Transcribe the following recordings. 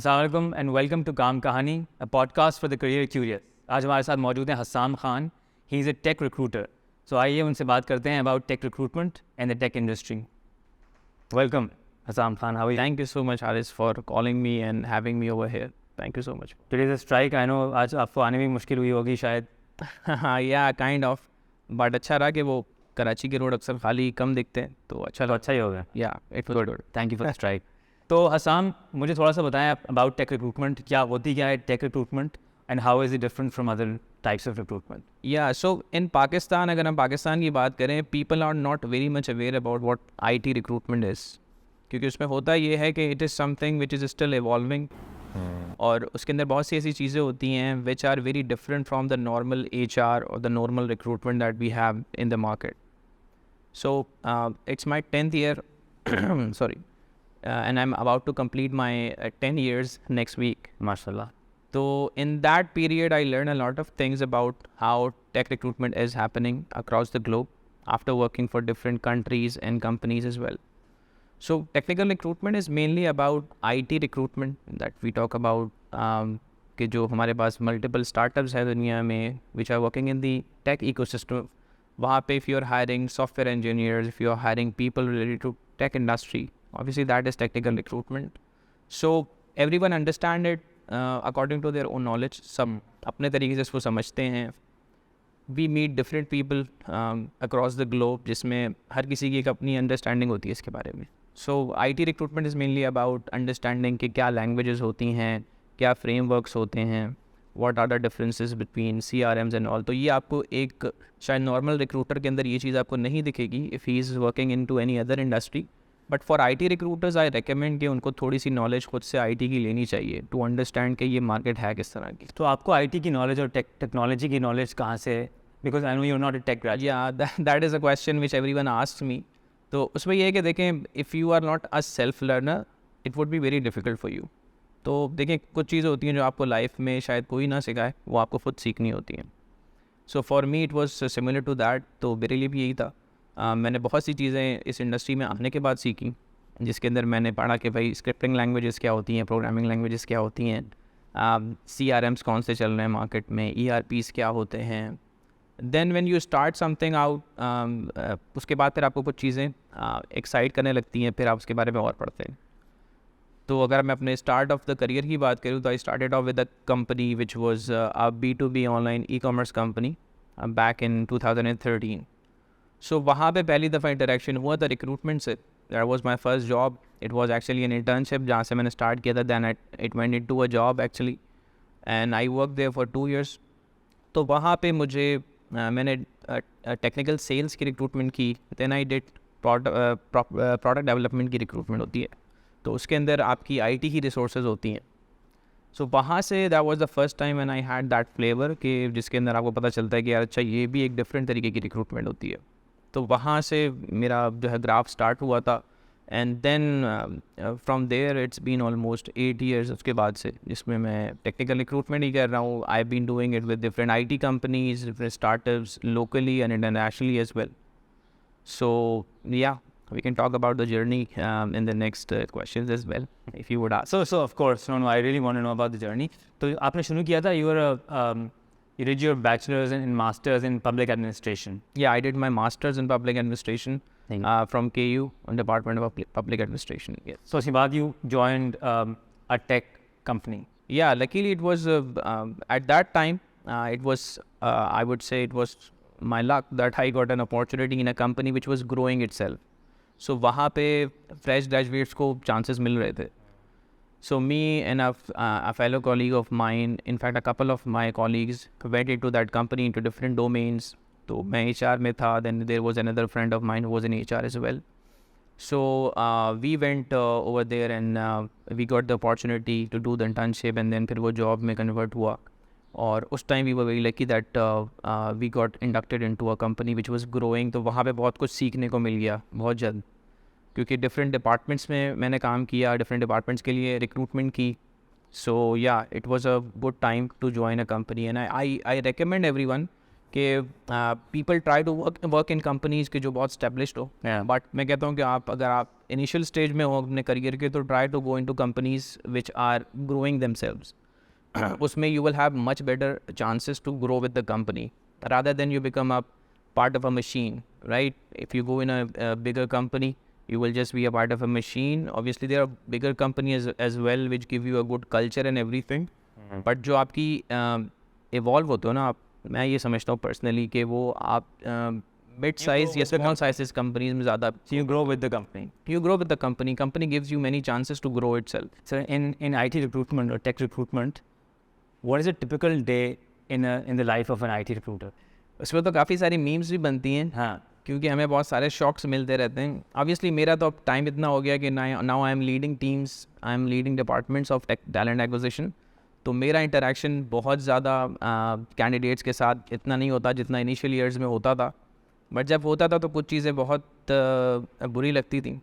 अस्सलाम वालेकुम and welcome to Kaam Kahani, a podcast for the career curious. आज हमारे साथ मौजूद हैं Hassam Khan. He is a tech recruiter. So आइए उनसे बात करते हैं about tech recruitment and the tech industry. Welcome Hassam Khan, how are you? Thank you so much, Haris, for calling me and having me over here. Thank you so much. Today is a strike, I know आज आपको आने में मुश्किल हुई होगी शायद। Yeah, kind of. But अच्छा रहा कि वो कराची के रोड अक्सर खाली कम दिखते हैं, तो अच्छा तो लगा। अच्छा ही होगा। Yeah, it was good. Thank you for the strike. तो हसाम, मुझे थोड़ा सा बताएं अबाउट टेक रिक्रूटमेंट। क्या है tech recruitment and how is it different from other types of recruitment? Yeah, so in Pakistan, अगर हम पाकिस्तान की बात करें, people are not very much aware about what IT recruitment is. क्योंकि उसमें होता ये है कि it is something which is still evolving. और उसके अंदर बहुत सी ऐसी चीज़ें होती हैं which are very different from the normal HR or the normal recruitment that we have in the market. So it's my 10th year, sorry, and I'm about to complete my 10 years next week. माशाल्लाह। So in that period, I learned a lot of things about how tech recruitment is happening across the globe after working for different countries and companies as well. So technical recruitment is mainly about IT recruitment that we talk about. कि जो हमारे पास multiple startups है दुनिया में which are working in the tech ecosystem. वहाँ पे if you're hiring software engineers, if you're hiring people related to tech industry, obviously that is technical recruitment. So everyone understand it according to their own knowledge. सब अपने तरीके से इसको समझते हैं. We meet different people across the globe जिसमें हर किसी की एक अपनी understanding होती है इसके बारे में. So IT recruitment is mainly about understanding कि क्या languages होती हैं, क्या frameworks होते हैं, what are the differences between CRMs and all. तो ये आपको एक शायद normal recruiter के अंदर ये चीज़ आपको नहीं दिखेगी if he is working into any other industry. But for IT recruiters I recommend कि उनको थोड़ी सी नॉलेज खुद से IT की लेनी चाहिए टू अंडरस्टैंड कि ये मार्केट है किस तरह की. तो आपको IT की नॉलेज और टेक्नोलॉजी की नॉलेज कहाँ से है? Because I know you are not a tech graduate. Yeah that is a question which everyone asks me. तो उसमें ये है कि देखें, if you are not a self learner it would be very difficult for you. तो देखें, कुछ चीज़ें होती हैं जो आपको लाइफ में शायद कोई ना सिखाए, वो आपको खुद सीखनी होती हैं. So for me it was similar to that. तो मेरे लिए भी यही था. मैंने बहुत सी चीज़ें इस इंडस्ट्री में आने के बाद सीखी, जिसके अंदर मैंने पढ़ा कि भाई स्क्रिप्टिंग लैंग्वेजेस क्या होती हैं, प्रोग्रामिंग लैंग्वेजेस क्या होती हैं, CRMs कौन से चल रहे हैं मार्केट में, ERPs क्या होते हैं. Then when you start something out, उसके बाद फिर आपको कुछ चीज़ें एक्साइट करने लगती हैं, फिर आप उसके बारे में और पढ़ते हैं. तो अगर मैं अपने स्टार्ट ऑफ द करियर की बात करूँ तो I started off with a company which was a B2B online e-commerce company back in 2013. So वहाँ पे पहली दफ़ा इंटरेक्शन हुआ था रिक्रूटमेंट से. That was my first job. It was actually an internship जहाँ से मैंने स्टार्ट किया था. Then it went into a job actually, and I work there for 2 years. तो वहाँ पे मुझे मैंने टेक्निकल सेल्स की रिक्रूटमेंट की. Then I did product development की रिक्रूटमेंट होती है, तो उसके अंदर आपकी IT की रिसोर्सेज होती हैं. सो वहाँ से that was the first time when I had that flavour कि जिसके अंदर आपको पता चलता है कि यार अच्छा ये भी एक डिफरेंट तरीके की रिक्रूटमेंट होती है. तो वहाँ से मेरा जो है ग्राफ स्टार्ट हुआ था. And then from there it's been almost 8 years उसके बाद से, जिसमें मैं टेक्निकल रिक्रूटमेंट ही कर रहा हूँ. I been doing it with different IT companies, different startups locally and internationally as well. So yeah we can talk about the journey in the next questions as well, if you would ask. So of course, no, I really want to know about the journey. तो आपने शुरू किया था, you did your bachelor's and masters in public administration. Yeah, I did my master's in public administration from KU on Department of Public Administration. Yes. So उसके बाद you joined a tech company. Yeah, luckily it was at that time it was I would say it was my luck that I got an opportunity in a company which was growing itself. So वहाँ पे fresh graduates को chances मिल रहे थे. So me and a fellow colleague of mine, in fact a couple of my colleagues went into that company into different domains. तो मैं HR में था. Then there was another friend of mine who was in HR as well. So we went over there and we got the opportunity to do the internship, and then फिर वो job में convert हुआ. और उस time we were very lucky that we got inducted into a company which was growing. तो वहाँ पे बहुत कुछ सीखने को मिल गया बहुत जल्द, क्योंकि डिफरेंट डिपार्टमेंट्स में मैंने काम किया, डिफरेंट डिपार्टमेंट्स के लिए रिक्रूटमेंट की. So yeah it was a good time to join a company, and I recommend everyone कि people try to work in companies के जो बहुत स्टेब्लिश्ड हो, Yeah. बट मैं कहता हूँ कि अगर आप इनिशियल स्टेज में हो अपने करियर के, तो try to go into companies which are growing themselves. उसमें you will have much better chances to grow with the company rather than you become a part of a machine, right? If you go in a bigger company, you will just be a part of a machine. Obviously there are bigger companies as well which give you a good culture and everything, but जो आपकी evolve होते हो ना आप, मैं ये समझता हूँ personally कि वो आप mid size या small sizes companies में ज़्यादा So you grow with the company. you grow with the company. Company gives you many chances to grow itself. So in IT recruitment or tech recruitment, what is a typical day in the life of an IT recruiter? उसमें तो काफ़ी सारी memes भी बनती हैं, हाँ. क्योंकि हमें बहुत सारे शॉक्स मिलते रहते हैं. ऑब्वियसली मेरा तो अब टाइम इतना हो गया कि now I am leading teams, I am leading departments of talent acquisition. तो मेरा इंटरेक्शन बहुत ज़्यादा कैंडिडेट्स के साथ इतना नहीं होता जितना इनिशियल ईयर्स में होता था. बट जब होता था तो कुछ चीज़ें बहुत बुरी लगती थी,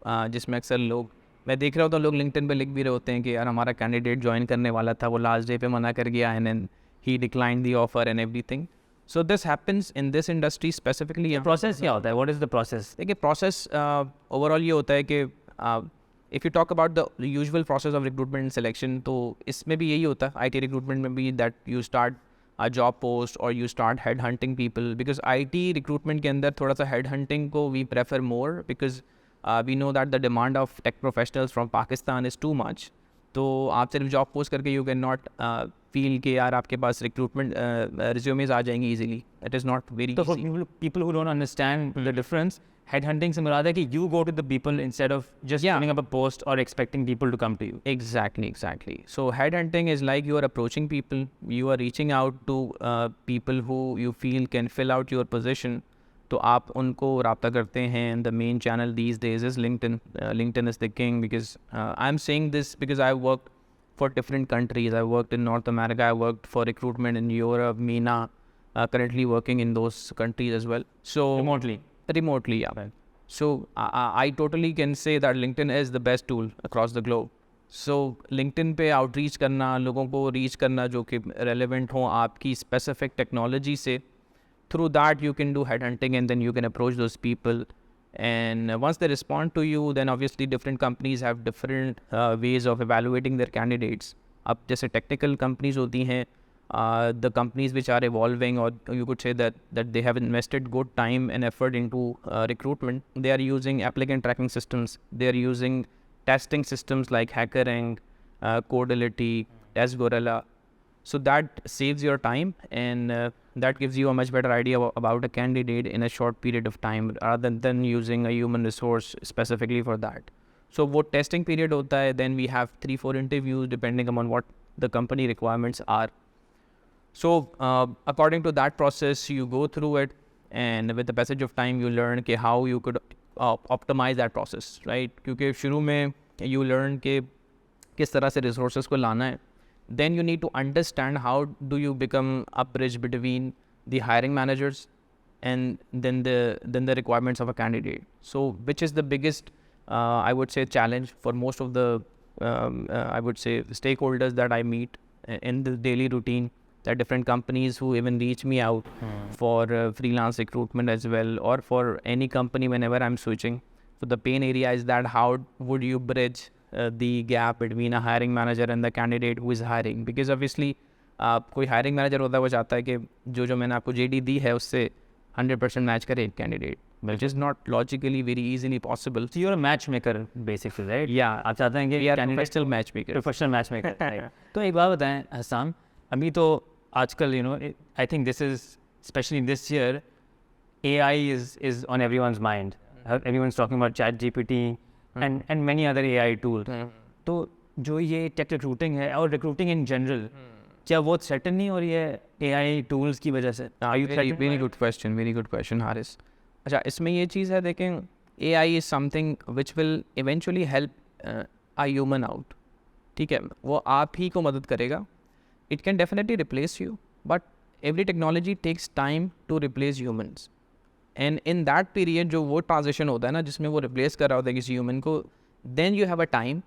जिसमें अक्सर लोग, मैं देख रहा होता हूँ लोग लिंक्डइन पे लिख भी रहे होते हैं कि यार हमारा कैंडिडेट ज्वाइन करने वाला था, वो लास्ट डे पे मना कर गया and then he declined the offer and everything. So this happens in this industry specifically. Process क्या होता है? What is the process? देखिए प्रोसेस ओवरऑल ये होता है कि if you talk about the usual process of recruitment and selection, तो इसमें भी यही होता है आई टी रिक्रूटमेंट में भी, that you start a job post or you start head hunting people, because IT recruitment के अंदर थोड़ा सा head hunting को we prefer more because we know that the demand of tech professionals from Pakistan is too much. तो आप सिर्फ job post करके you can not feel कि यार आपके पास रिक्रूटमेंट रिज्यूमेज आ जाएंगी easily. It is not very. So for people who don't understand the difference, headhunting से मुराद है कि you go to the people instead of just putting up a post or expecting people to come to you. Exactly. So headhunting is like you are approaching people, you are reaching out to people who you feel can fill out your position. तो आप उनको राब्ता करते हैं. The main channel these days is LinkedIn. LinkedIn is the king because I'm saying this because I worked for different countries. I worked in North America, I worked for recruitment in Europe, MENA, currently working in those countries as well. So remotely, yeah. Right. So I totally can say that LinkedIn is the best tool across the globe. So LinkedIn पे outreach करना, लोगों को reach करना जो कि relevant हो आपकी specific technology से, through that you can do headhunting and then you can approach those people. And once they respond to you, then obviously different companies have different ways of evaluating their candidates. अब जैसे technical companies होती हैं, the companies which are evolving, or you could say that they have invested good time and effort into recruitment, they are using applicant tracking systems, they are using testing systems like HackerRank, Codility, TestGorilla. So that saves your time and that gives you a much better idea about a candidate in a short period of time rather than using a human resource specifically for that. So what testing period hota hai, then we have 3-4 interviews depending upon what the company requirements are. So according to that process, you go through it, and with the passage of time, you learn कि how you could optimize that process, right? क्योंकि शुरू में you learn कि किस तरह से resources को लाना है. Then you need to understand how do you become a bridge between the hiring managers and then the requirements of a candidate. So which is the biggest, I would say, challenge for most of the, I would say, stakeholders that I meet in the daily routine. There are different companies who even reach me out for freelance recruitment as well, or for any company whenever I'm switching. So the pain area is that how would you bridge the gap between a hiring manager and the candidate who is hiring? Because obviously कोई hiring manager होता है वो चाहता है कि जो मैंने आपको JD दी है उससे 100% मैच करे एक candidate, which is not logically very easily possible. So you're a matchmaker basically, right? Yeah, आप चाहते हैं कि we are professional matchmaker. Professional matchmaker. Right. तो एक बात बताएं हसाम, अभी तो आजकल I think this is, especially this year, AI is on everyone's mind. Everyone's talking about ChatGPT and many other AI tools. तो जो ये tech recruiting है और recruiting in general, क्या वो threaten नहीं हो रही है AI tools की वजह से? Very good question, Haris. अच्छा, इसमें ये चीज़ है, देखें, AI is something which will eventually help a human out. ठीक है, वो आप ही को मदद करेगा. It can definitely replace you, but every technology takes time to replace humans. And in that period, जो वो transition होता है ना, जिसमें वो replace कर रहा होता है किसी human को, then you have a time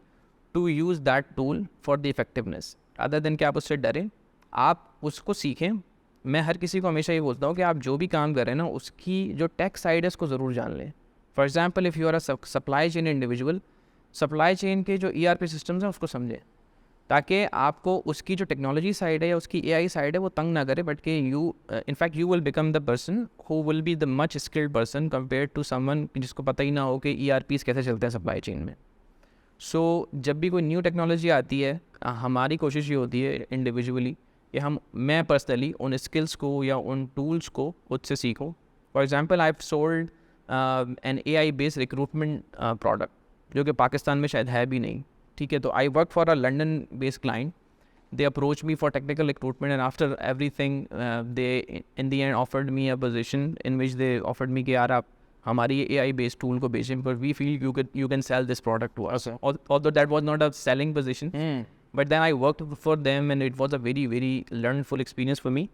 to use that tool for the effectiveness. Rather than कि आप उससे डरें, आप उसको सीखें मैं हर किसी को हमेशा ये बोलता हूँ कि आप जो भी काम कर रहे हैं ना, उसकी जो टेक साइड है उसको ज़रूर जान लें. For example, if you are a supply chain individual, supply chain के जो ERP सिस्टम्स हैं उसको समझें, ताकि आपको उसकी जो टेक्नोलॉजी साइड है या उसकी AI साइड है वो तंग ना करे, बट कि you in fact you will become the person who will be the much skilled person compare to someone जिसको पता ही ना हो कि ERPs कैसे चलते हैं सप्लाई चेन में. सो जब भी कोई न्यू टेक्नोलॉजी आती है, हमारी कोशिश ये होती है इंडिविजुअली कि मैं पर्सनली उन स्किल्स को या उन टूल्स को उससे सीखूं. For example, I have sold N AI based recruitment product जो कि पाकिस्तान में शायद है भी नहीं. ठीक है, तो I work for a London based client. They approach me for technical recruitment and after everything they in the end offered me a position in which they offered me कि यार आप हमारी ये AI बेस्ड टूल को बेचें, because we feel you can sell this product to us. Although that was not a selling position, but then I worked for them and it was a very very learnful experience for me,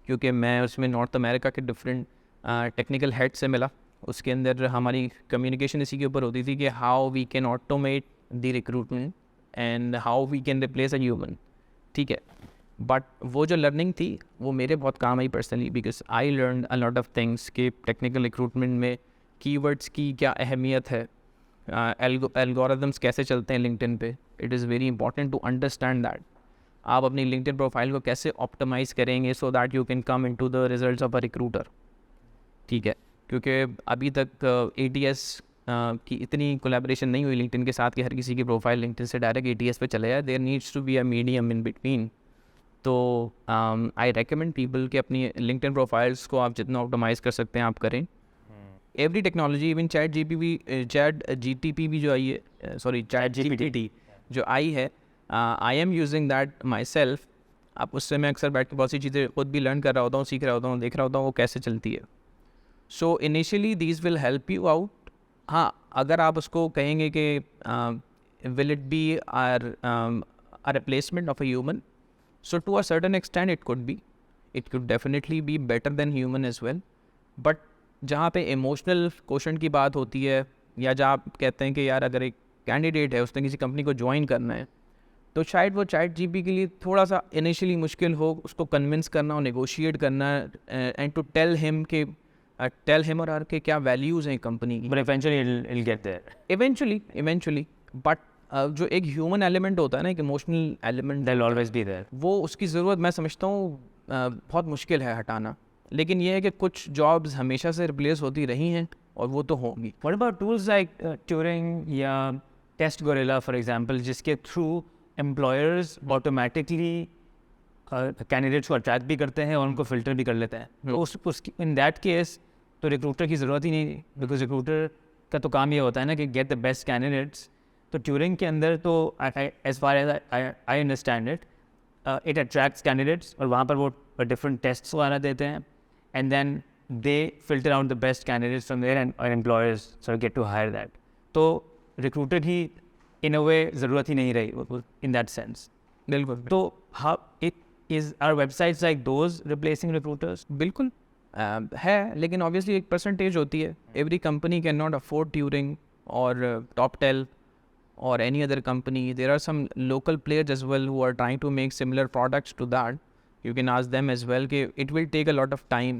क्योंकि मैं उसमें North America के different technical head से मिला. उसके अंदर हमारी communication इसी के ऊपर होती थी कि how we can automate the recruitment and how we can replace a human. ठीक है, बट वो जो लर्निंग थी वो मेरे बहुत काम I personally, because I learn a lot of things कि टेक्निकल रिक्रूटमेंट में कीवर्ड्स की क्या अहमियत है, एल्गोरिदम्स कैसे चलते हैं लिंक्डइन पे. It is very important to understand that. आप अपनी लिंक्डइन प्रोफाइल को कैसे ऑप्टिमाइज़ करेंगे so that you can come into the results of a recruiter. ठीक है, क्योंकि अभी तक ATS की इतनी कोलैबोरेशन नहीं हुई लिंक्डइन के साथ कि हर किसी की प्रोफाइल लिंक्डइन से डायरेक्ट ATS पे चले जाए. There needs to be a medium in between. तो आई रेकमेंड पीपल कि अपनी लिंक्डइन प्रोफाइल्स को आप जितना ऑप्टिमाइज़ कर सकते हैं आप करें. Every technology, even chat GTP भी जो आई है, सॉरी चैट GPT जो आई है, I am using that my self. अब उससे मैं अक्सर बैठ के बहुत सी चीज़ें खुद भी लर्न कर रहा होता हूँ, सीख रहा होता हूँ, देख रहा होता हूँ वो कैसे चलती है. So initially these will help you out. हाँ, अगर आप उसको कहेंगे कि will it be a replacement of a human, so to a certain extent it could definitely be better than human as well. but जहाँ पे इमोशनल क्वेश्चन की बात होती है, या जहाँ आप कहते हैं कि यार अगर एक कैंडिडेट है उसने किसी कंपनी को ज्वाइन करना है, तो शायद वो चैट GP के लिए थोड़ा सा इनिशियली मुश्किल हो उसको कन्विंस करना और नेगोशिएट करना एंड टू टेल हिम और हर के क्या वैल्यूज़ हैं कंपनी की. But eventually it'll get there. Eventually but जो एक ह्यूमन एलिमेंट होता है ना, एक emotional element, They'll always be there. वो उसकी ज़रूरत मैं समझता हूँ बहुत मुश्किल है हटाना. लेकिन ये है कि कुछ जॉब्स हमेशा से रिप्लेस होती रही हैं और वो तो होंगी. What about tools like Turing या Test Gorilla for example, जिसके through employers automatically कैंडिडेट्स को अट्रैक्ट भी करते हैं और उनको फिल्टर भी कर लेते हैं. तो उसकी इन दैट केस तो रिक्रूटर की ज़रूरत ही नहीं, बिकॉज रिक्रूटर का तो काम ये होता है ना कि गेट द बेस्ट कैंडिडेट्स. तो ट्यूरिंग के अंदर तो as far as I understand it attracts candidates और वहाँ पर वो डिफरेंट टेस्ट्स वगैरह देते हैं and then they filter out the best candidates from there and employers so get to hire that. तो रिक्रूटर की इन अ वे ज़रूरत ही नहीं रही इन दैट सेंस. बिल्कुल. तो how it is are websites like those replacing recruiters? बिल्कुल है, लेकिन ऑब्वियसली एक परसेंटेज होती है. Every company can not afford Turing और Toptal or any other company. There are some local players as well who are trying to make similar products to that. You can ask them as well कि it will take a lot of time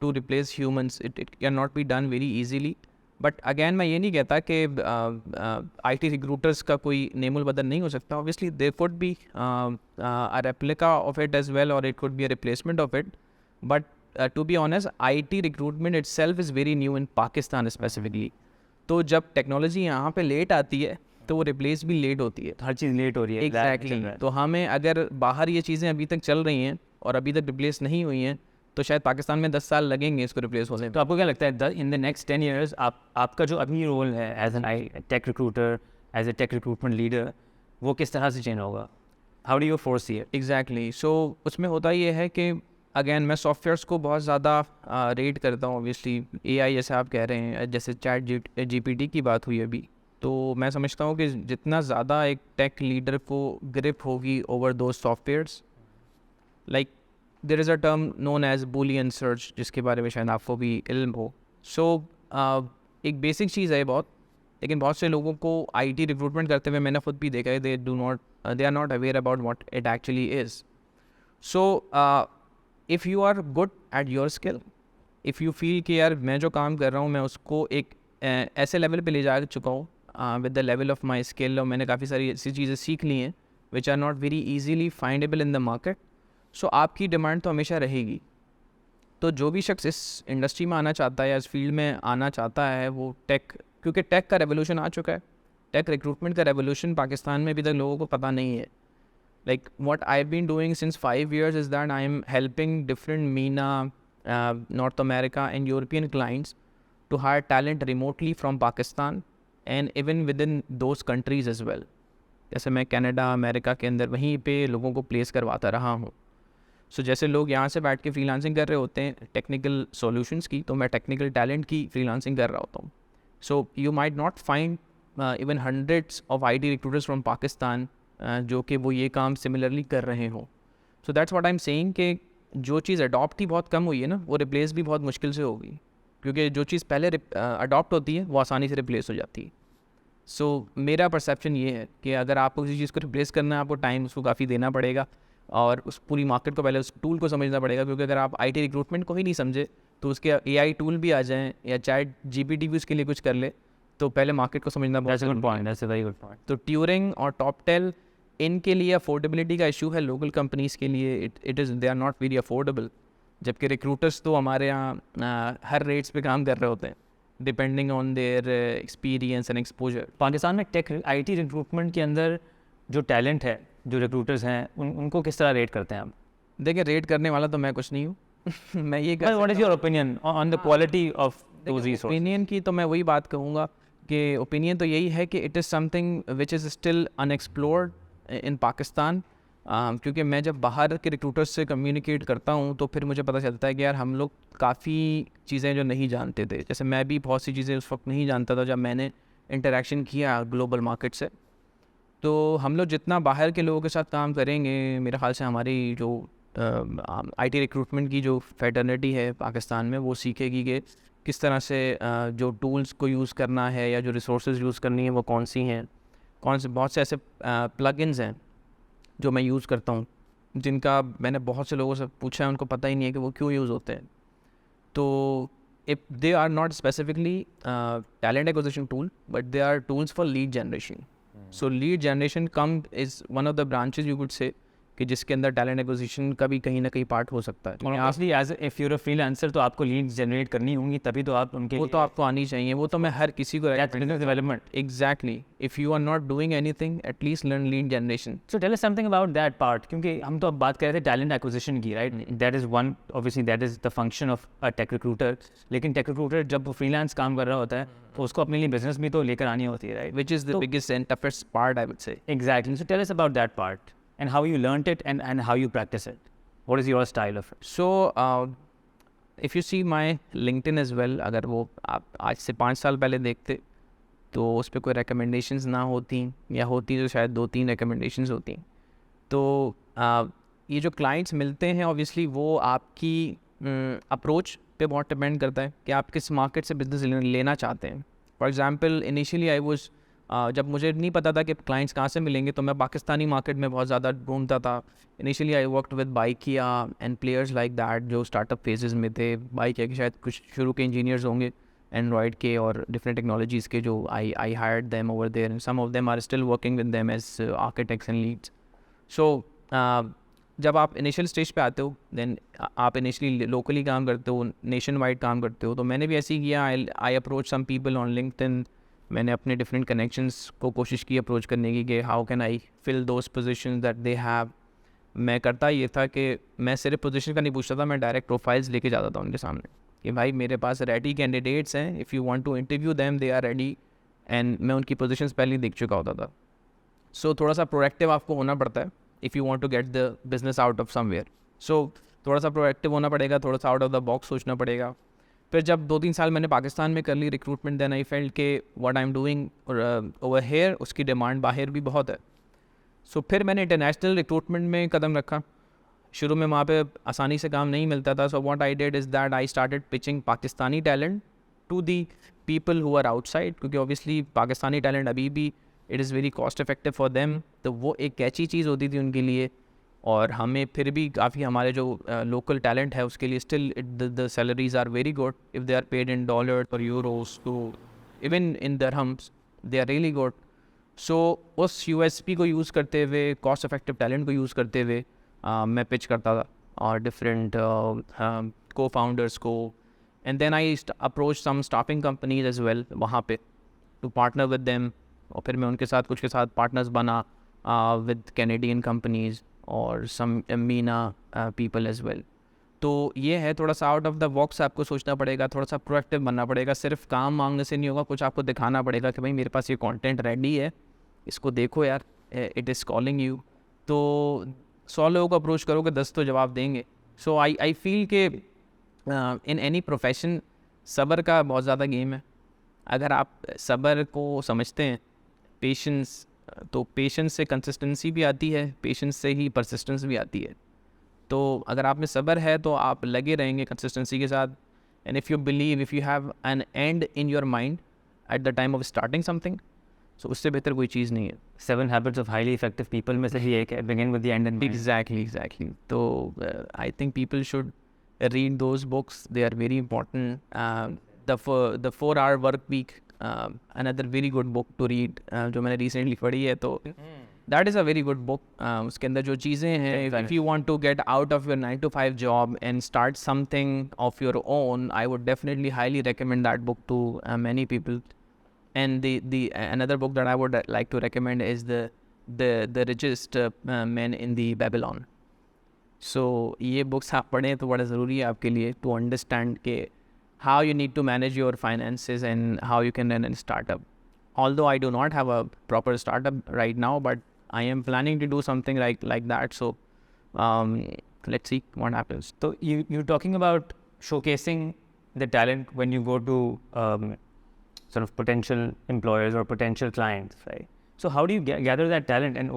to replace humans. It cannot be done very easily. But again मैं ये नहीं कहता कि IT recruiters का कोई नेमुल बदल नहीं हो सकता. Obviously there could be a replica of it as well, or it could be a replacement of it. But to be honest, IT recruitment itself is very new in Pakistan specifically. तो जब technology यहाँ पे late आती है तो वो replace भी late होती है. हर चीज़ लेट हो रही है. एग्जैक्टली. तो हमें अगर बाहर ये चीज़ें अभी तक चल रही हैं और अभी तक रिप्लेस नहीं हुई हैं, तो शायद पाकिस्तान में 10 साल लगेंगे इसको रिप्लेस होने में. तो आपको क्या लगता है इन द नेक्स्ट 10 years आपका जो अभी रोल है as an tech recruiter, as a tech recruitment leader, वो किस तरह से चेंज होगा? How do you foresee it? Exactly. So उसमें होता ये है कि अगेन मैं सॉफ्टवेयर्स को बहुत ज़्यादा रेट करता हूँ. ऑब्वियसली AI जैसे आप कह रहे हैं, जैसे चैट GPT की बात हुई अभी, तो मैं समझता हूँ कि जितना ज़्यादा एक टेक लीडर को ग्रिप होगी ओवर दो softwares, like there is a term known as Boolean search, जिसके बारे में शायद आपको भी इल्म हो. सो एक बेसिक चीज़ है बहुत, लेकिन बहुत से लोगों को IT रिक्रूटमेंट करते हुए मैंने खुद भी देखा है, they are not aware about what it actually is. So if you are good at your skill, if you feel कि यार मैं जो काम कर रहा हूँ मैं उसको एक ऐसे लेवल पे ले जा चुका हूँ with the level of my skill, और मैंने काफ़ी सारी ऐसी चीज़ें सीख ली हैं which are not very easily findable in the market, so आपकी डिमांड तो हमेशा रहेगी। तो जो भी शख्स इस इंडस्ट्री में आना चाहता है या इस फील्ड में आना चाहता है वो टेक, क्योंकि टेक का रेवोल्यूशन आ चुका है, टेक रिक्रूटमेंट का रेवोल्यूशन पाकिस्तान में अभी तक लोगों को पता नहीं है। Like what I've been doing since 5 years is that I'm helping different MENA, North America and European clients to hire talent remotely from Pakistan and even within those countries as well. जैसे मैं Canada, America के अंदर वहीं पे लोगों को place करवाता रहा हूँ। सो जैसे लोग यहाँ से बैठ के फ्रीलांसिंग कर रहे होते हैं टेक्निकल सॉल्यूशंस की, तो मैं टेक्निकल टैलेंट की फ्रीलांसिंग कर रहा होता हूँ। So you might not find even hundreds of IT recruiters from Pakistan जो कि वो ये काम सिमिलरली कर रहे हों। So that's what I am saying कि जो चीज़ अडॉप्ट ही बहुत कम हुई है ना, वो रिप्लेस भी बहुत मुश्किल से होगी, क्योंकि जो चीज़ पहले अडॉप्ट होती है वो आसानी से रिप्लेस हो जाती है। सो मेरा परसेप्शन ये है कि अगर आपको किसी चीज़ को रिप्लेस करना है, आपको टाइम उसको काफ़ी देना पड़ेगा और उस पूरी मार्केट को पहले उस टूल को समझना पड़ेगा, क्योंकि अगर आप IT रिक्रूटमेंट को ही नहीं समझे तो उसके AI टूल भी आ जाएँ या चैट GPT भी उसके लिए कुछ कर ले, तो पहले मार्केट को समझना बहुत good point, that's a very good point. तो ट्यूरिंग और टॉपटेल इनके लिए अफोर्डेबिलिटी का इशू है, लोकल कंपनीज़ के लिए it is they are not very affordable, जबकि रिक्रूटर्स तो हमारे यहाँ हर रेट्स पे काम कर रहे होते हैं depending on their experience and exposure. Pakistan में टेक IT रिक्रूटमेंट के अंदर जो टैलेंट है, जो रिक्रूटर्स हैं, उनको किस तरह रेट करते हैं आप? देखिए, रेट करने वाला तो मैं कुछ नहीं हूँ मैं ये what is your opinion on the quality of those resources? Opinion की तो मैं वही बात कहूँगा कि ओपिनियन तो यही है कि it is something which is still unexplored in Pakistan, क्योंकि मैं जब बाहर के रिक्रूटर्स से कम्युनिकेट करता हूँ तो फिर मुझे पता चलता है कि यार हम लोग काफ़ी चीज़ें जो नहीं जानते थे, जैसे मैं भी बहुत सी चीज़ें उस वक्त नहीं जानता था जब मैंने इंटरेक्शन किया ग्लोबल मार्केट से। तो हम लोग जितना बाहर के लोगों के साथ काम करेंगे, मेरे ख्याल से हमारी जो IT रिक्रूटमेंट की जो फेटर्निटी है पाकिस्तान में, वो सीखेगी कि किस तरह से जो टूल्स को यूज़ करना है या जो रिसोर्सेज यूज़ करनी है वो कौन सी हैं, कौन से बहुत से ऐसे प्लगइन्स हैं जो मैं यूज़ करता हूँ जिनका मैंने बहुत से लोगों से पूछा है, उनको पता ही नहीं है कि वो क्यों यूज़ होते हैं। तो if they are not specifically talent acquisition tool but they are tools for lead generation. So lead generation come is one of the branches you could say कि जिसके अंदर टैलेंट एक्विजिशन का भी कहीं ना कहीं पार्ट हो सकता है। Obviously as if you're a freelancer तो आपको लीड्स जनरेट करनी होंगी, तभी तो आप उनके वो तो आपको आनी चाहिए, वो तो मैं हर किसी को development. Exactly, if you are not doing anything at least learn lead generation. So tell us something about that part, क्योंकि हम तो अब बात कर रहे थे टैलेंट एक्विजिशन की, right? That is one, obviously that is the function of a tech recruiter. लेकिन टेक रिक्रूटर जब वो फ्रीलांस काम कर रहा होता है तो उसको अपने लिए बिजनेस भी तो लेकर आनी होती है, right? Which is the biggest and toughest part I would say. Exactly, so tell us about that part and how you learnt it and how you practice it. What is your style of it? So if you see my LinkedIn as well, अगर वो आप आज से 5 साल पहले देखते तो उस पर कोई recommendations ना होती, या होती तो शायद 2-3 recommendations होती। तो ये जो clients मिलते हैं obviously वो आपकी approach पे बहुत डिपेंड करता है कि आप किस मार्केट से बिजनेस लेना चाहते हैं। For example initially I was जब मुझे नहीं पता था कि क्लाइंट्स कहाँ से मिलेंगे तो मैं पाकिस्तानी मार्केट में बहुत ज़्यादा ढूंढता था। Initially I worked with Bykea and players like that जो स्टार्टअप फेजेस में थे। बाइकिया के शायद कुछ शुरू के इंजीनियर्स होंगे एंड्रॉयड के और डिफरेंट टेक्नोलॉजीज़ के, जो I hired them over there, some of them are still working with them as architects and leads. So जब आप इनिशियल स्टेज पे आते हो देन आप इनिशियली लोकली काम करते हो, नेशन वाइड काम करते हो। तो मैंने भी ऐसे ही किया, I approach some people on LinkedIn. मैंने अपने डिफरेंट कनेक्शंस को कोशिश की अप्रोच करने की कि how can I fill those positions that they have. मैं करता ये था कि मैं सिर्फ पोजीशन का नहीं पूछता था, मैं डायरेक्ट प्रोफाइल्स लेके जाता था उनके सामने कि भाई मेरे पास रेडी कैंडिडेट्स हैं, if you want to interview them they are ready. And मैं उनकी पोजीशंस पहले ही देख चुका होता था। सो थोड़ा सा प्रोएक्टिव आपको होना पड़ता है if you want to get the business out of somewhere. So थोड़ा सा प्रोएक्टिव होना पड़ेगा, थोड़ा सा आउट ऑफ द बॉक्स सोचना पड़ेगा। फिर जब 2-3 साल मैंने पाकिस्तान में कर ली रिक्रूटमेंट, देन आई फेल्ट के what I am doing over here उसकी डिमांड बाहर भी बहुत है। सो फिर मैंने इंटरनेशनल रिक्रूटमेंट में कदम रखा। शुरू में वहाँ पे आसानी से काम नहीं मिलता था। So what I did is that I started pitching Pakistani talent to the people who are outside, क्योंकि ऑब्वियसली पाकिस्तानी टैलेंट अभी भी it is very cost effective for them. तो वो एक कैची चीज़ होती थी उनके लिए और हमें फिर भी काफ़ी हमारे जो लोकल टैलेंट है उसके लिए still the salaries are very good if they are paid in dollar और यूरोस, तो even in dirhams they are really good. So उस USP को यूज़ करते हुए, कॉस्ट इफेक्टिव टैलेंट को यूज़ करते हुए मैं पिच करता था और डिफरेंट को फाउंडर्स को. And then I approach some staffing companies as well वहाँ पे टू पार्टनर विद देम. और फिर मैं उनके साथ कुछ के साथ पार्टनर्स बना विद कैनेडियन कंपनीज और सम मीना पीपल एज वेल. तो ये है थोड़ा सा आउट ऑफ द बॉक्स आपको सोचना पड़ेगा, थोड़ा सा प्रोएक्टिव बनना पड़ेगा. सिर्फ काम मांगने से नहीं होगा, कुछ आपको दिखाना पड़ेगा कि भाई मेरे पास ये कंटेंट रेडी है, इसको देखो यार, इट इज़ कॉलिंग यू. तो 100 लोगों को अप्रोच करोगे, 10 तो जवाब देंगे. सो आई फील के इन एनी प्रोफेशन सब्र का बहुत ज़्यादा गेम है. अगर आप सब्र को समझते हैं, पेशेंस, तो पेशेंस से कंसिस्टेंसी भी आती है, पेशेंस से ही परसिस्टेंस भी आती है. तो अगर आप में सब्र है तो आप लगे रहेंगे कंसिस्टेंसी के साथ. And if you believe, if you have an end in your mind at the time of starting something, so उससे बेहतर कोई चीज़ नहीं है. 7 habits of highly effective people में से ही एक है, begin with the end in mind. Exactly. तो I think people should read those books. They are very important. The 4-hour work week, another very good book to read, जो मैंने recently पढ़ी है. तो that is a very good book. उसके अंदर जो चीज़ें हैं, if you want to get out of your 9 to 5 job and start something of your own, I would definitely highly recommend that book to many people. And the another book that I would like to recommend is the richest man in the Babylon. So ये books आप पढ़ें तो बड़ा ज़रूरी है आपके लिए to understand के how you need to manage your finances and how you can run a startup. Although I do not have a proper startup right now, but I am planning to do something like that. So let's see what happens. So you're talking about showcasing the talent when you go to sort of potential employers or potential clients, right? So how do you gather that talent, and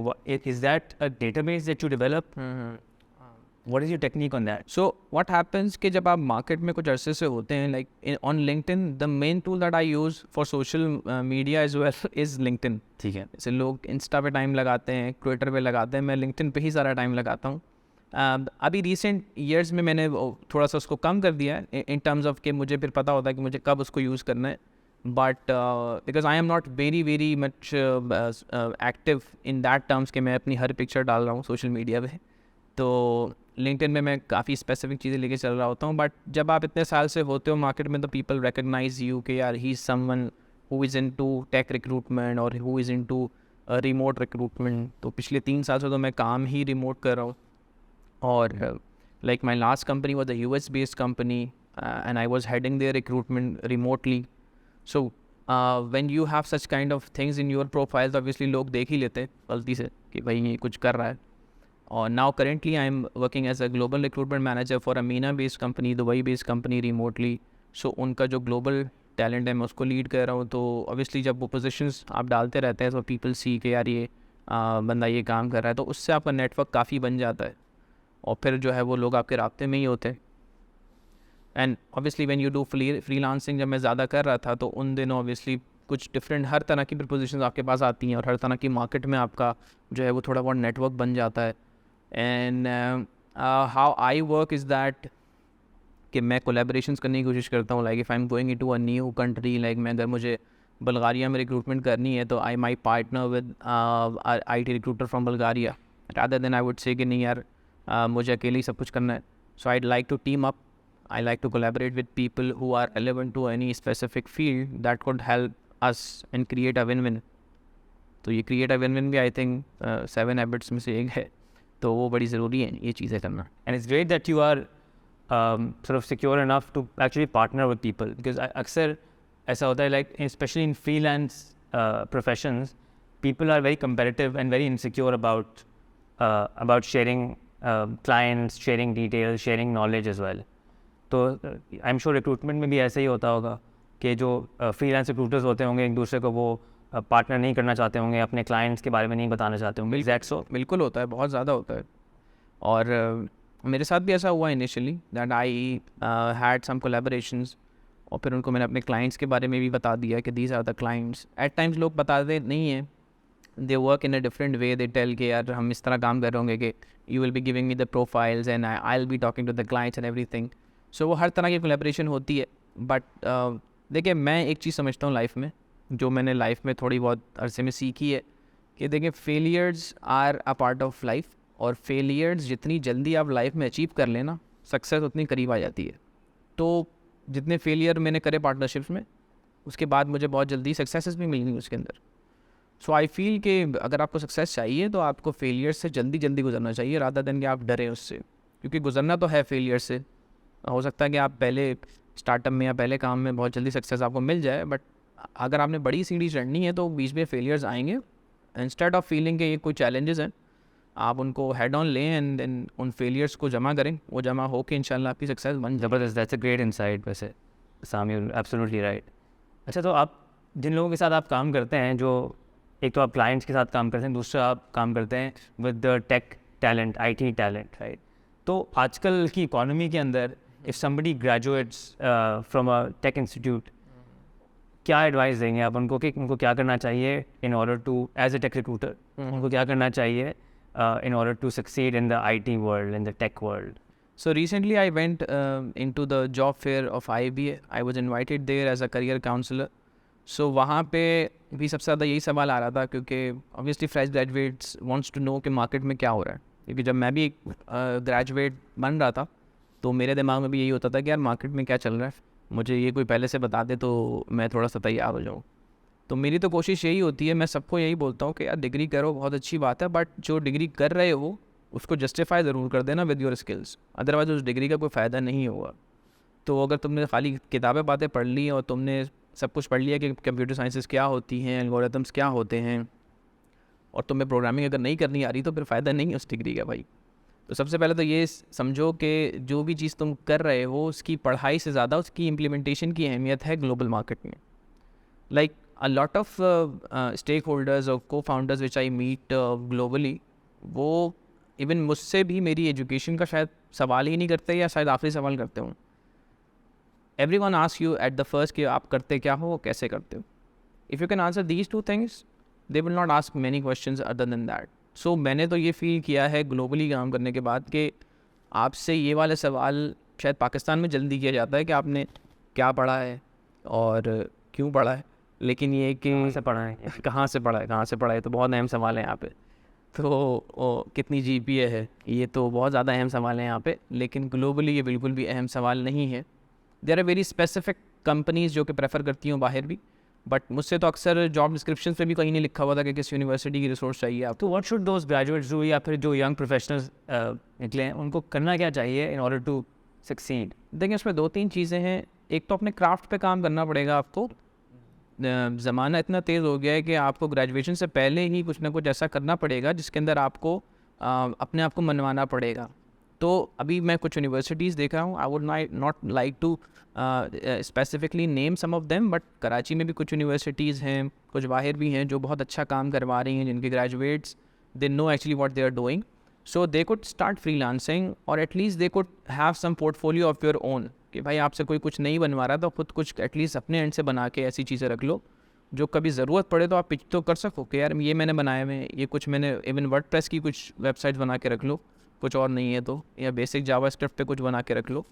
is that a database that you develop? What is your technique on that? So what happens कि जब आप market में कुछ अरसे से होते हैं, like on LinkedIn, the main tool that I use for social media as well is LinkedIn. ठीक है. जैसे लोग इंस्टा पे टाइम लगाते हैं, ट्विटर पे लगाते हैं, मैं LinkedIn पे ही सारा टाइम लगाता हूँ. अभी रिसेंट ईयर्स में मैंने थोड़ा सा उसको कम कर दिया है इन टर्म्स ऑफ कि मुझे फिर पता होता है कि मुझे कब उसको यूज़ करना है. But because I am not very much active in that terms कि मैं अपनी हर पिक्चर डाल रहा हूँ सोशल मीडिया पे. तो लिंक्डइन में मैं काफ़ी स्पेसिफिक चीज़ें लेके चल रहा होता हूँ. बट जब आप इतने साल से होते हो मार्केट में, तो पीपल रिकग्नाइज यू कि यार he is someone who is into tech recruitment और who is into remote recruitment. तो पिछले 3 साल से तो मैं काम ही रिमोट कर रहा हूँ. और like my last company was a US based company and I was heading their recruitment remotely. So when you have such kind of things in your profile, तो ऑब्वियसली लोग देख ही लेते हैं गलती से कि भाई ये कुछ कर रहा है. और now currently I am working as a global recruitment manager for a MENA based company, Dubai based company remotely. So उनका जो ग्लोबल टैलेंट है मैं उसको लीड कर रहा हूँ. तो ऑब्वियसली जब वो पोजीशंस आप डालते रहते हैं तो पीपल सी के यार ये बंदा ये काम कर रहा है, तो उससे आपका नेटवर्क काफ़ी बन जाता है. और फिर जो है वो लोग आपके रास्ते में ही होते हैं. And obviously when you do freelancing, जब मैं ज़्यादा कर रहा था तो उन दिनों ऑब्वियसली कुछ डिफरेंट हर तरह की प्रपोजिशंस आपके पास आती हैं और हर तरह की मार्केट में आपका जो है वो थोड़ा बहुत नेटवर्क बन जाता है. And how I work is that कि मैं कोलैबोरेशंस करने की कोशिश करता हूँ. Like if I am going into a new country, like मैं अगर मुझे बल्गारिया में रिक्रूटमेंट करनी है तो I my partner with IT recruiter from Bulgaria, rather than I would say कि नहीं यार मुझे अकेले ही सब कुछ करना है. So I like to team up. I like to collaborate with people who are relevant to any specific field that could help us and create a win-win. तो ये create a win-win भी I think 7 habits में से एक है. तो वो बड़ी ज़रूरी है ये चीज़ें करना. And it's great that you are sort of secure enough to actually partner with people, because अक्सर ऐसा होता है, like especially in freelance professions, people are very competitive and very insecure about sharing clients, sharing details, sharing knowledge as well. तो I am sure recruitment में भी ऐसा ही होता होगा कि जो फ्रीलांस रिक्रूटर्स होते होंगे एक दूसरे को वो पार्टनर नहीं करना चाहते होंगे, अपने क्लाइंट्स के बारे में नहीं बताना चाहते होंगे. एग्जैक्ट. सो बिल्कुल होता है, बहुत ज़्यादा होता है. और मेरे साथ भी ऐसा हुआ initially that I had some collaborations, और फिर उनको मैंने अपने क्लाइंट्स के बारे में भी बता दिया कि these are the clients. At times लोग बताते नहीं हैं they work in a different way. They tell के यार हम इस तरह काम कर रहे होंगे कि you will be giving me the profiles and I will be talking to the clients and everything. So वो हर तरह की कोलैबोरेशन होती है. बट देखिए मैं एक चीज़ समझता हूँ लाइफ में, जो मैंने लाइफ में थोड़ी बहुत अरसे में सीखी है कि देखिए failures are a part of life. और फेलियर्स जितनी जल्दी आप लाइफ में अचीव कर लेना, सक्सेस उतनी करीब आ जाती है. तो जितने फेलियर मैंने करे पार्टनरशिप्स में, उसके बाद मुझे बहुत जल्दी सक्सेसेस भी मिल गई उसके अंदर. सो आई फील कि अगर आपको सक्सेस चाहिए तो आपको फेलियर से जल्दी जल्दी गुजरना चाहिए रादर देन कि आप डरें उससे. क्योंकि गुजरना तो है फेलियर से. हो सकता है कि आप पहले स्टार्टअप में या पहले काम में बहुत जल्दी सक्सेस आपको मिल जाए, बट अगर आपने बड़ी सीढ़ी चढ़नी है तो बीच में फेलियर्स आएंगे. इंस्टेड ऑफ फीलिंग के ये कोई चैलेंजेस हैं, आप उनको हेड ऑन लें एंड देन उन फेलियर्स को जमा करें. वो जमा हो के इंशाल्लाह आपकी सक्सेस बन जाए. ज़बरदस्त, दैट्स अ ग्रेट इनसाइट. वैसे साम, यू एब्सोल्युटली राइट. अच्छा, तो आप जिन लोगों के साथ आप काम करते हैं, जो एक तो आप क्लाइंट्स के साथ काम करते हैं, दूसरा आप काम करते हैं with the tech talent, IT talent, right? तो आजकल की इकोनॉमी के अंदर if somebody graduates from a tech institute, क्या एडवाइस देंगे आप उनको कि उनको क्या करना चाहिए in order to, as a tech recruiter, उनको क्या करना चाहिए in order to succeed in the IT world, in the tech world? So recently I went into the job fair of IBA. I was invited there as a career counselor. So वहाँ पे भी सबसे ज़्यादा यही सवाल आ रहा था, क्योंकि obviously fresh graduates wants to know कि मार्केट में क्या हो रहा है. क्योंकि जब मैं भी ग्रेजुएट बन रहा था तो मेरे दिमाग में भी यही होता था कि यार मार्केट में क्या चल रहा है, मुझे ये कोई पहले से बता दे तो मैं थोड़ा सा तैयार हो जाऊँ. तो मेरी तो कोशिश यही होती है, मैं सबको यही बोलता हूँ कि यार डिग्री करो, बहुत अच्छी बात है, बट जो डिग्री कर रहे हो उसको जस्टिफाई ज़रूर कर देना विद योर स्किल्स. अदरवाइज उस डिग्री का कोई फ़ायदा नहीं होगा. तो अगर तुमने खाली किताबें बातें पढ़ ली और तुमने सब कुछ पढ़ लिया कि कंप्यूटर साइंसेस क्या होती हैं, एल्गोरिथम्स क्या होते हैं, और तुम्हें प्रोग्रामिंग अगर नहीं करनी आ रही तो फिर फ़ायदा नहीं है उस डिग्री का भाई. तो सबसे पहले तो ये समझो कि जो भी चीज़ तुम कर रहे हो उसकी पढ़ाई से ज़्यादा उसकी इम्प्लीमेंटेशन की अहमियत है ग्लोबल मार्केट में. Like a lot of stakeholders or co-founders which I meet globally, वो इवन मुझसे भी मेरी एजुकेशन का शायद सवाल ही नहीं करते, या शायद आखिरी सवाल करते हूँ. Everyone asks you at the first कि आप करते क्या हो, कैसे करते हो. If you can answer these two things, they will not ask many questions other than that. So मैंने तो ये फील किया है ग्लोबली काम करने के बाद कि आपसे ये वाले सवाल शायद पाकिस्तान में जल्दी किया जाता है कि आपने क्या पढ़ा है और क्यों पढ़ा है, लेकिन ये कि कहाँ से पढ़ा है, कहाँ से पढ़ा है तो बहुत अहम सवाल है यहाँ पे. तो कितनी GPA है, ये तो बहुत ज़्यादा अहम सवाल है यहाँ पे, लेकिन ग्लोबली ये बिल्कुल भी अहम सवाल नहीं है. There are very specific companies जो कि प्रेफर करती हूँ बाहर भी, बट मुझसे तो अक्सर जॉब डिस्क्रिप्शन पे भी कहीं नहीं लिखा हुआ था कि किस यूनिवर्सिटी की रिसोर्स चाहिए आपको. तो what should those graduates do, या फिर जो यंग प्रोफेशनल्स निकले हैं उनको करना क्या चाहिए इन ऑर्डर टू सक्सीड? देखिए उसमें 2-3 चीज़ें हैं. एक तो अपने क्राफ्ट पे काम करना पड़ेगा आपको. ज़माना इतना तेज़ हो गया है कि आपको ग्रेजुएशन से पहले ही कुछ ना कुछ ऐसा करना पड़ेगा जिसके अंदर आपको अपने आप को मनवाना पड़ेगा. तो अभी मैं कुछ यूनिवर्सिटीज़ देख रहा हूँ. I would not like to specifically name some of them, but Karachi में भी कुछ यूनिवर्सिटीज़ हैं, कुछ बाहर भी हैं जो बहुत अच्छा काम करवा रही हैं, जिनके graduates they know actually what they are doing. So they could start freelancing, और at least they could have some portfolio of your own, कि भाई आपसे कोई कुछ नहीं बनवा रहा तो खुद कुछ एटलीस्ट अपने एंड से बना के ऐसी चीज़ें रख लो जो कभी ज़रूरत पड़े तो आप पिच तो कर सको कि यार ये मैंने बनाए हुए, ये कुछ मैंने इवन वर्डप्रेस की कुछ वेबसाइट बना के रख लो, कुछ और नहीं है तो, या बेसिक जावास्क्रिप्ट पे कुछ बना के रख लो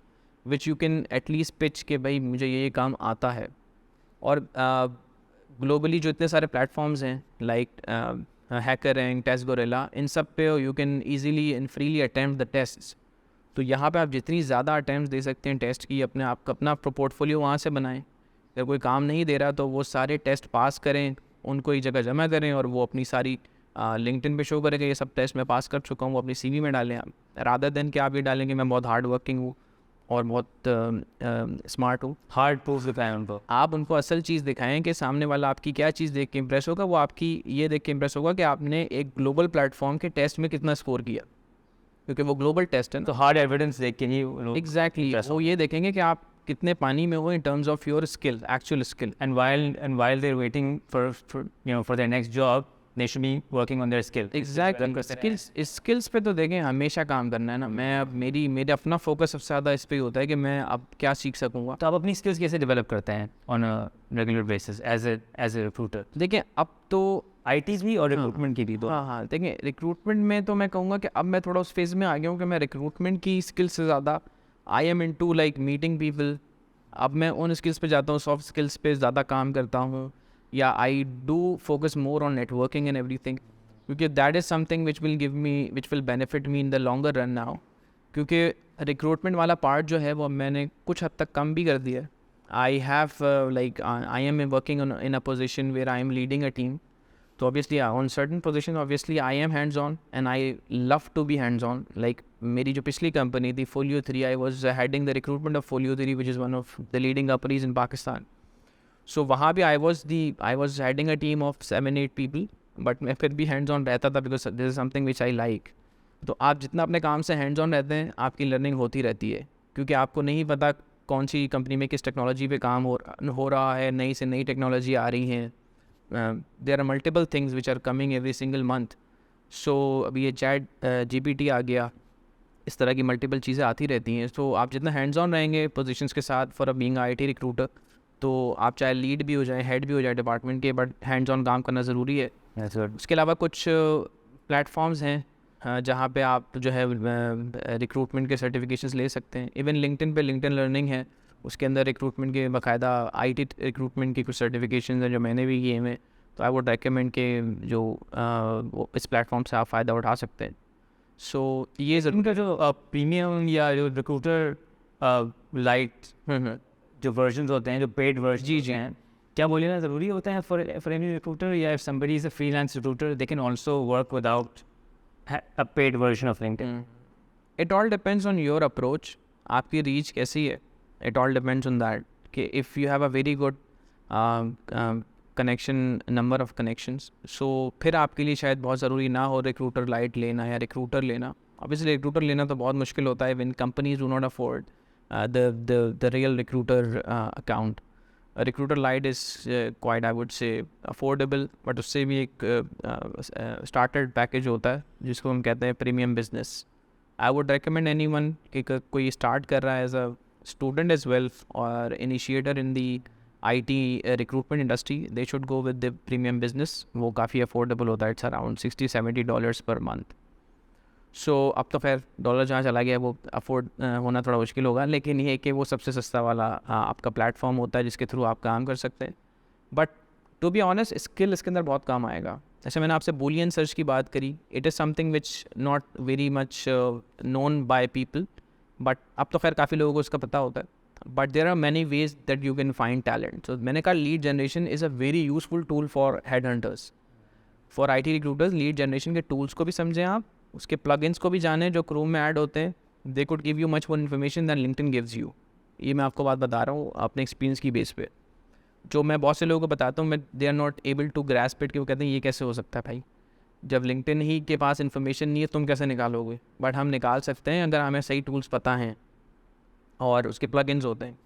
which you can at least pitch के भाई मुझे ये काम आता है. और ग्लोबली जो इतने सारे प्लेटफॉर्म्स हैं लाइक हैकररैंक, टेस्ट गोरिल्ला, इन सब पे you can easily and freely attempt the tests. तो यहाँ पे आप जितनी ज़्यादा अटैम्प्ट दे सकते हैं टेस्ट की, अपने आप का अपना पोर्टफोलियो वहाँ से बनाएं. अगर कोई काम नहीं दे रहा तो वो सारे टेस्ट पास करें, उनको एक जगह जमा करें, और वो अपनी सारी लिंक्डइन पे शो करें कि ये सब टेस्ट मैं पास कर चुका हूँ, वो अपनी CV में डालें आप, रादर देन कि आप ये डालें कि मैं बहुत हार्ड वर्किंग हूँ और बहुत स्मार्ट हूँ. हार्ड प्रूफ दिखाएं उनको. आप उनको असल चीज़ दिखाएं कि सामने वाला आपकी क्या चीज़ देख के इम्प्रेस होगा. वो आपकी ये देख के इम्प्रेस होगा कि आपने एक ग्लोबल प्लेटफॉर्म के टेस्ट में कितना स्कोर किया, क्योंकि वो ग्लोबल टेस्ट है ना. तो हार्ड एविडेंस देख के ही एग्जैक्टली वो ये देखेंगे कि आप कितने पानी में हो in terms of your skill, actual skill. and while they're waiting for their next job, they should be working on their skill. Exactly skills पे तो देखें हमेशा काम करना है ना. मैं अब मेरे अपना फोकस सबसे ज़्यादा इस पे होता है कि मैं अब क्या सीख सकूँगा. तो आप अपनी स्किल्स कैसे डेवलप करते हैं on a regular basis as a recruiter? देखिए अब तो ITs भी और रिक्रूटमेंट की भी दो? हाँ, देखिए रिक्रूटमेंट में तो मैं कहूँगा कि अब मैं थोड़ा उस फेज़ में आ गया हूँ कि मैं रिक्रूटमेंट की स्किल्स से ज़्यादा I am into like meeting people. अब मैं उन स्किल्स पे जाता हूँ, सॉफ्ट स्किल्स पे ज़्यादा काम करता हूँ, या I do focus more on networking and everything, क्योंकि that is something which will benefit me in the longer run now. क्योंकि रिक्रूटमेंट वाला पार्ट जो है वो मैंने कुछ हद तक कम भी कर दिया है। I have I am working in a position where I am leading a team. So obviously, on certain positions, obviously I am hands-on and I love to be hands-on. Like मेरी जो पिछली company थी Folio 3, I was heading the recruitment of Folio 3, which is one of the leading companies in Pakistan. So वहाँ भी I was heading a team of 7-8 people, but मैं फिर भी hands-on रहता था because this is something which I like. तो आप जितना अपने काम से hands-on रहते हैं, आपकी learning होती रहती है, क्योंकि आपको नहीं पता कौन सी कंपनी में किस टेक्नोलॉजी पे काम हो रहा है, नई से नई टेक्नोलॉजी आ रही हैं. There are multiple things which are coming every single month. So अभी ये चैट GPT आ गया, इस तरह की मल्टीपल चीज़ें आती रहती हैं. तो आप जितना हैंड्स ऑन रहेंगे पोजीशंस के साथ for a being IT recruiter, तो आप चाहे लीड भी हो जाए, हेड भी हो जाए डिपार्टमेंट के, बट हैंड्स ऑन काम करना ज़रूरी है. उसके अलावा कुछ प्लेटफॉर्म्स हैं जहाँ पे आप जो है रिक्रूटमेंट के सर्टिफिकेशंस ले सकते हैं. इवन लिंक्डइन पे लिंक्डइन लर्निंग है, उसके अंदर रिक्रूटमेंट के बाकायदा IT रिक्रूटमेंट की कुछ सर्टिफिकेशंस हैं जो मैंने भी किए हैं. तो आई वुड रेकमेंड के जो वो इस प्लेटफॉर्म से आप फ़ायदा उठा सकते हैं. सो ये इनका जो प्रीमियम या जो रिक्रूटर लाइट जो वर्जन होते हैं, जो पेड वर्जन जी हैं, क्या बोलिए ना ज़रूरी होता है फॉर एनी रिक्रूटर, या if somebody is a freelance recruiter they can also work without a paid version of LinkedIn? It all depends on your approach. आपकी रीच कैसी है, it all depends on that. कि if you have a very good connection, number of connections, so फिर आपके लिए शायद बहुत ज़रूरी ना हो रिक्रूटर लाइट लेना या रिक्रूटर लेना. Obviously रिक्रूटर लेना तो बहुत मुश्किल होता है when companies do not afford the real recruiter account. Recruiter light is quite I would से अफोर्डेबल, बट उससे भी एक स्टार्टर्ड पैकेज होता है जिसको हम कहते हैं premium business. I would recommend anyone कि कोई स्टार्ट कर रहा है as a student as well और initiator in the IT recruitment industry, they should go with the premium business. वो काफ़ी अफोर्डेबल होता है, इट्स अराउंड $60-70 पर मंथ. सो अब तो खैर डॉलर जहाँ चला गया वो अफोर्ड होना थोड़ा मुश्किल होगा, लेकिन ये कि वो सबसे सस्ता वाला आपका प्लेटफॉर्म होता है जिसके थ्रू आप काम कर सकते हैं. But to be honest skill इसके अंदर बहुत काम आएगा. जैसे मैंने आपसे बूलियन सर्च की बात करी, it is something which not very much known by people, but अब तो खैर काफ़ी लोगों को इसका पता होता है. But there are many ways that you can find talent. So मैंने कहा lead generation is a very useful tool for head hunters. For IT recruiters lead generation के टूल्स को भी समझें आप, उसके प्लगइन्स को भी जाने जो क्रोम में ऐड होते हैं. They could give you much more information than LinkedIn gives you. ये मैं आपको बात बता रहा हूँ अपने एक्सपीरियंस की बेस पे. जो मैं बहुत से लोगों को बताता हूँ, मैं they are not able to grasp it, कि वो कहते हैं ये कैसे हो सकता है भाई, जब लिंक्डइन ही के पास इन्फॉर्मेशन नहीं है तुम कैसे निकालोगे. बट हम निकाल सकते हैं अगर हमें सही टूल्स पता हैं और उसके प्लगइन्स होते हैं.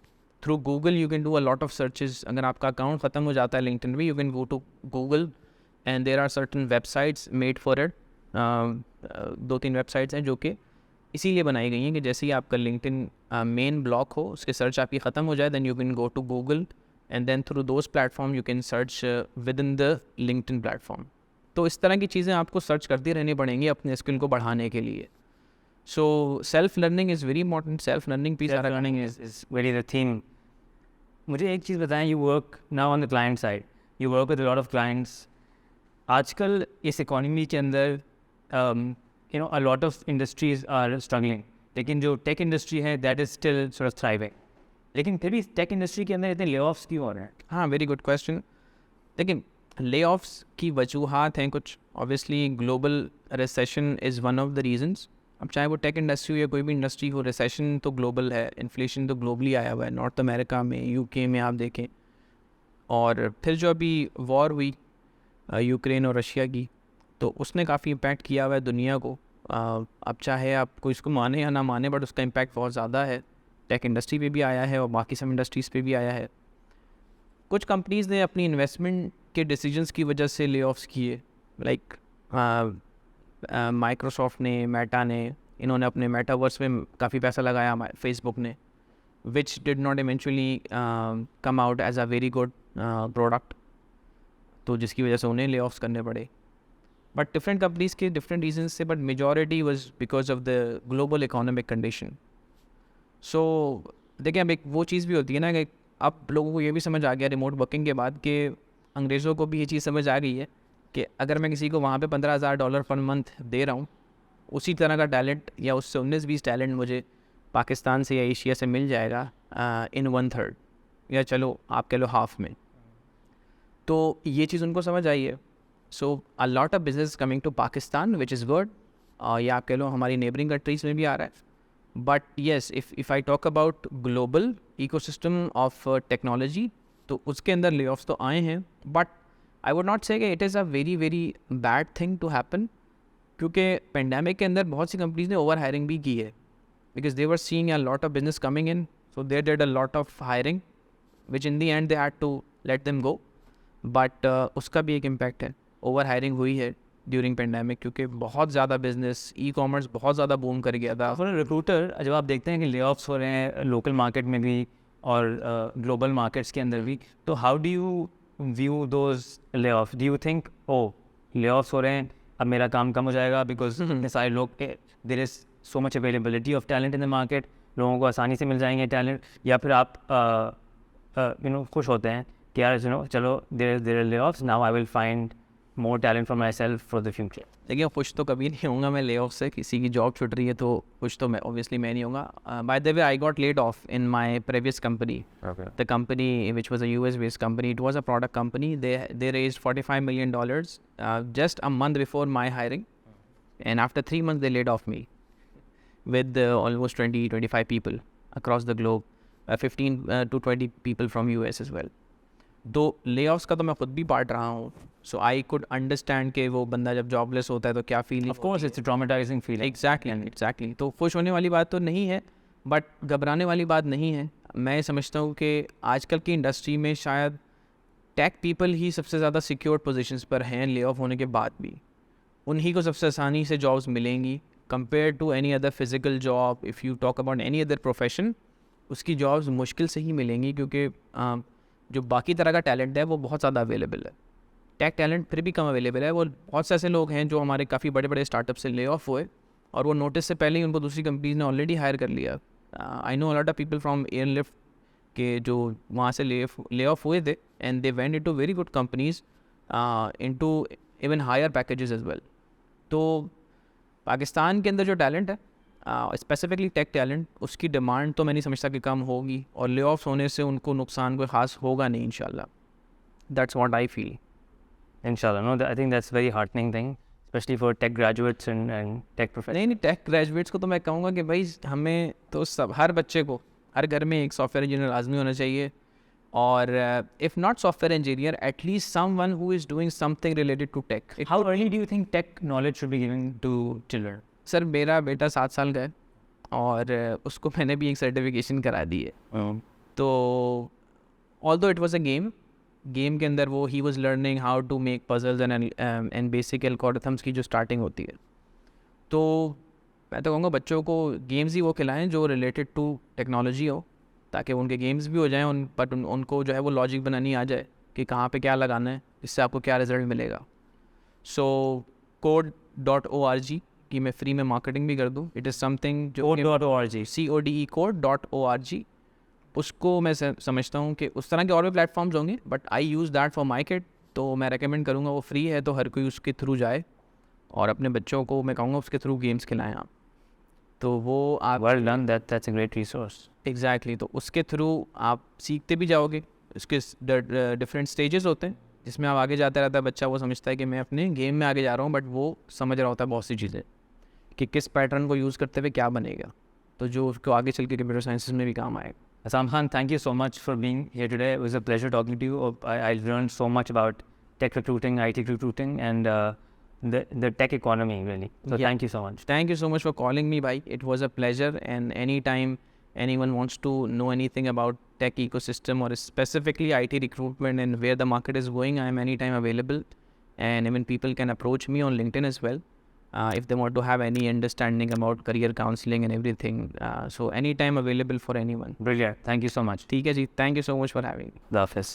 Through Google you can do a lot of searches. अगर आपका अकाउंट ख़त्म हो जाता है लिंक्डइन में, you can go to Google and there are certain websites made for it. 2-3 websites हैं जो कि इसीलिए बनाई गई हैं कि जैसे ही आपका लिंक्डइन मेन ब्लॉक हो, उसके सर्च आपकी ख़त्म हो जाए, then you can go to Google and then through those platform you can search within the LinkedIn platform. तो इस तरह की चीज़ें आपको सर्च करती रहनी पड़ेंगी अपने स्किल को बढ़ाने के लिए. So self learning is very important. Self learning peace learning is very the theme. मुझे एक चीज़ बताएं, you work now on the client side, you work with a lot of clients. आजकल इस इकोनॉमी के अंदर you know a lot of industries are struggling, लेकिन जो टेक इंडस्ट्री है that is still sort of thriving. लेकिन फिर भी टेक इंडस्ट्री के अंदर इतने ले-ऑफ्स क्यों हो रहे हैं? हाँ, वेरी गुड क्वेश्चन. लेकिन ले-ऑफ्स की वजूहात हैं कुछ. Obviously global recession is one of the reasons. अब चाहे वो टेक इंडस्ट्री हो या कोई भी इंडस्ट्री हो, रिसेशन तो ग्लोबल है, इन्फ्लेशन तो ग्लोबली आया हुआ है. नॉर्थ अमेरिका में, UK में आप देखें. और फिर जो अभी वॉर हुई यूक्रेन और रशिया की, तो उसने काफ़ी इम्पैक्ट किया हुआ है दुनिया को. अब चाहे आपको इसको माने या ना माने, बट उसका इम्पैक्ट बहुत ज़्यादा है. टेक इंडस्ट्री पे भी आया है और बाकी सब इंडस्ट्रीज़ पे भी आया है. कुछ कंपनीज़ ने अपनी इन्वेस्टमेंट के डिसीजंस की वजह से ले ऑफ्स किए. लाइक माइक्रोसॉफ्ट ने, मेटा ने, इन्होंने अपने मेटावर्स में काफ़ी पैसा लगाया. फेसबुक ने, which did not eventually come out as a very good product. तो जिसकी वजह से उन्हें ले ऑफ्स करने पड़े. बट डिफरेंट कंपनीज के डिफरेंट रीजन से, but majority was because of the global economic condition. So देखिए, अब एक वो चीज़ भी होती है ना कि अब लोगों को ये भी समझ आ गया रिमोट वर्किंग के बाद कि अंग्रेज़ों को भी ये चीज़ समझ आ गई है कि अगर मैं किसी को वहाँ पे $15,000 पर मंथ दे रहा हूँ, उसी तरह का टैलेंट या उससे 19-20 टैलेंट मुझे पाकिस्तान से या एशिया से मिल जाएगा इन 1/3 या चलो आप कह लो हाफ में. तो ये चीज़ उनको समझ आई है. So a lot of business coming to Pakistan which is good. या आप कह लो हमारी नेबरिंग कंट्रीज में भी आ रहा है. But yes, if I talk about global ecosystem of technology, तो उसके अंदर ले ऑफ्स तो आए हैं. But I would not say कि it is a very very bad thing to happen, क्योंकि पेंडेमिक के अंदर बहुत सी कंपनीज ने ओवर हायरिंग भी की है, because they were seeing a lot of business coming in, so they did a lot of hiring which in the end they had to let them go. But उसका भी एक impact है. Over hiring हुई है during pandemic, क्योंकि बहुत ज़्यादा business e commerce बहुत ज़्यादा बूम कर गया था. फॉर रिक्रूटर, जब आप देखते हैं कि ले ऑफ्स हो रहे हैं लोकल मार्केट में भी और ग्लोबल मार्केट्स के अंदर भी, तो how do you view those lay off? Do you think oh lay offs हो रहे हैं, अब मेरा काम कम हो जाएगा बिकॉज इतने सारे लोग, there is so much availability of talent in the market, लोगों को आसानी से मिल जाएंगे टैलेंट? या फिर आप खुश होते हैं कि यार चलो देयर ले offs, now I will find more talent for myself for the future? देखिए, खुश तो कभी नहीं होऊंगा मैं ले ऑफ से. किसी की जॉब छूट रही है तो खुश तो मैं ऑब्वियसली मैं नहीं होऊंगा. By the way, I got laid off in my previous company. The company which was a US based company, it was a product company. They raised $45 million just a month before my hiring, and after 3 months they laid off me with almost 20-25 people across the globe, 15 to 20 people from US as well. तो ले offs का तो मैं खुद भी part रहा हूँ. सो I could understand कि वो बंदा जब जॉबलेस होता है तो क्या feeling. Of course it's a traumatising feeling. Exactly. तो खुश होने वाली बात तो नहीं है, बट घबराने वाली बात नहीं है. मैं समझता हूँ कि आजकल की इंडस्ट्री में शायद टेक पीपल ही सबसे ज़्यादा सिक्योर्ड पोजीशंस पर हैं ले ऑफ होने के बाद भी. उन्हीं को सबसे आसानी से जॉब्स मिलेंगी compare to any other physical job. If you talk about any other profession, उसकी जॉब्स मुश्किल से ही मिलेंगी, क्योंकि जो बाकी तरह का टैलेंट है वो बहुत ज़्यादा अवेलेबल है. टेक टैलेंट फिर भी कम अवेलेबल है. वो बहुत से ऐसे लोग हैं जो हमारे काफ़ी बड़े बड़े स्टार्टअप से ले ऑफ हुए और वो नोटिस से पहले ही उनको दूसरी कंपनीज ने ऑलरेडी हायर कर लिया. I know a lot of people from Airlift के जो वहाँ से ले ऑफ हुए थे, and they went into very good companies into even higher packages as well. तो पाकिस्तान के अंदर जो टैलेंट है, स्पेसिफिकली टेक टैलेंट, उसकी डिमांड तो मैं नहीं समझता कि कम होगी, और ले ऑफ्स होने से उनको नुकसान कोई ख़ास होगा नहीं इंशाल्लाह. That's what I feel. Inshallah. No, I think that's a very heartening thing, especially for tech graduates and tech professionals. नहीं, टेक ग्रेजुएट्स को तो मैं कहूँगा कि भाई हमें तो सब, हर बच्चे को हर घर में एक सॉफ्टवेयर इंजीनियर लाजमी होना चाहिए. और if not software engineer, at least someone who is doing something related to tech. How early do you think tech knowledge should be given to children? Sir, मेरा बेटा 7 साल का है और उसको मैंने भी एक सर्टिफिकेशन करा दी है. तो although it was a game के अंदर वो ही was learning how to make puzzles and basic algorithms की जो स्टार्टिंग होती है. तो मैं तो कहूँगा बच्चों को गेम्स ही वो खिलाएं जो रिलेटेड टू टेक्नोलॉजी हो, ताकि उनके गेम्स भी हो जाएं, बट उनको जो है वो लॉजिक बनानी आ जाए कि कहाँ पे क्या लगाना है, इससे आपको क्या रिजल्ट मिलेगा. सो code.org की मैं फ्री में मार्केटिंग भी कर दूँ. इट इज़ समथिंग जो Code.org. CODE code.org, उसको मैं समझता हूँ कि उस तरह के और भी प्लेटफॉर्म्स होंगे, but I use that for my kid. तो मैं रेकमेंड करूँगा, वो फ्री है तो हर कोई उसके थ्रू जाए और अपने बच्चों को मैं कहूँगा उसके थ्रू गेम्स खिलाएं आप. तो वो आप Well done. That's a great resource. Exactly. तो उसके थ्रू आप सीखते भी जाओगे. उसके डिफरेंट स्टेजेस होते हैं जिसमें आप आगे जाता रहता है बच्चा. वो समझता है कि मैं अपने गेम में आगे जा रहा हूँ, बट वो समझ रहा होता है बहुत सी चीज़ें कि किस पैटर्न को यूज़ करते हुए क्या बनेगा, तो जो उसको आगे चल के कंप्यूटर साइंसेस में भी काम आएगा. Assam Khan, thank you so much for being here today. It was a pleasure talking to you. I learned so much about tech recruiting, IT recruiting, and the tech economy, really. So Yeah. thank you so much. Thank you so much for calling me, bhai. It was a pleasure, and anytime anyone wants to know anything about tech ecosystem or specifically IT recruitment and where the market is going, I am anytime available, and even people can approach me on LinkedIn as well if they want to have any understanding about career counseling and everything. So anytime available for anyone. Brilliant. Thank you so much. ठीक है जी. Thank you so much for having me. The Office.